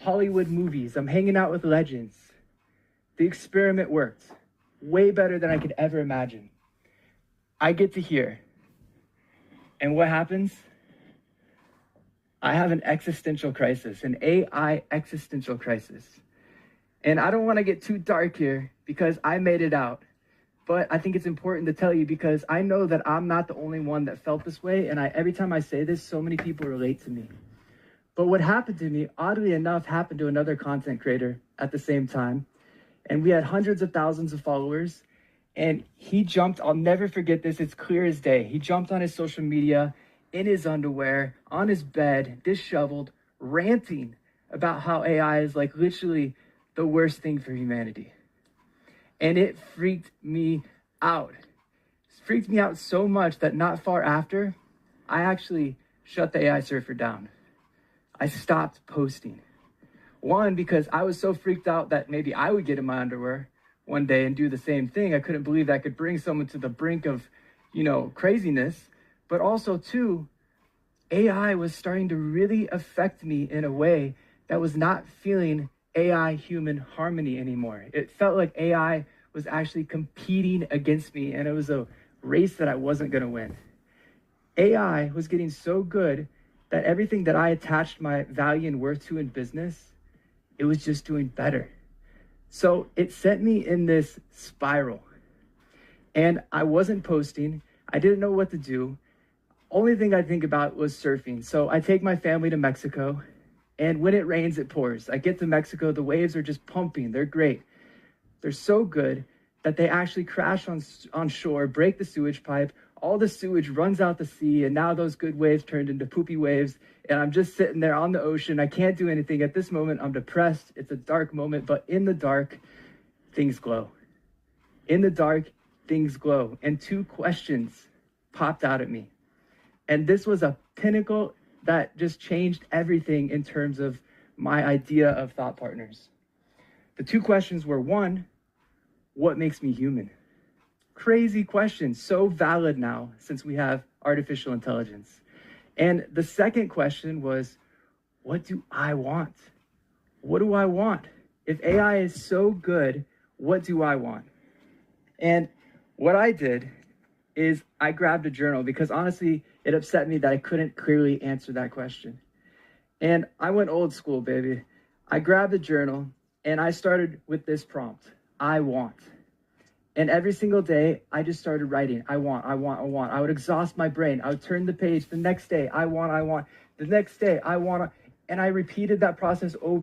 Hollywood movies. I'm hanging out with legends. The experiment worked way better than I could ever imagine. I get to hear. And what happens? I have an existential crisis, an AI existential crisis. And I don't want to get too dark here because I made it out. But I think it's important to tell you because I know that I'm not the only one that felt this way. And every time I say this, so many people relate to me. But what happened to me, oddly enough, happened to another content creator at the same time. And we had hundreds of thousands of followers. And he jumped, I'll never forget this, it's clear as day. He jumped on his social media, in his underwear, on his bed, disheveled, ranting about how AI is like literally the worst thing for humanity. And it freaked me out. It freaked me out so much that not far after, I actually shut the AI surfer down. I stopped posting. One, because I was so freaked out that maybe I would get in my underwear one day and do the same thing. I couldn't believe that could bring someone to the brink of, craziness. But also, two, AI was starting to really affect me in a way that was not feeling AI-human harmony anymore. It felt like AI was actually competing against me, and it was a race that I wasn't going to win. AI was getting so good that everything that I attached my value and worth to in business, it was just doing better. So it sent me in this spiral. And I wasn't posting. I didn't know what to do. Only thing I think about was surfing. So I take my family to Mexico, and when it rains, it pours. I get to Mexico, the waves are just pumping. They're great. They're so good that they actually crash on shore, break the sewage pipe. All the sewage runs out the sea, and now those good waves turned into poopy waves. And I'm just sitting there on the ocean. I can't do anything. At this moment, I'm depressed. It's a dark moment, but in the dark, things glow. In the dark, things glow. And two questions popped out at me. And this was a pinnacle that just changed everything in terms of my idea of thought partners. The two questions were, one, what makes me human? Crazy question, so valid now since we have artificial intelligence. And the second question was, what do I want? What do I want? If AI is so good, what do I want? And what I did is I grabbed a journal because honestly, it upset me that I couldn't clearly answer that question. And I went old school, baby. I grabbed a journal and I started with this prompt, I want. And every single day, I just started writing, I want. I would exhaust my brain. I would turn the page the next day, I want. The next day, I want. And I repeated that process over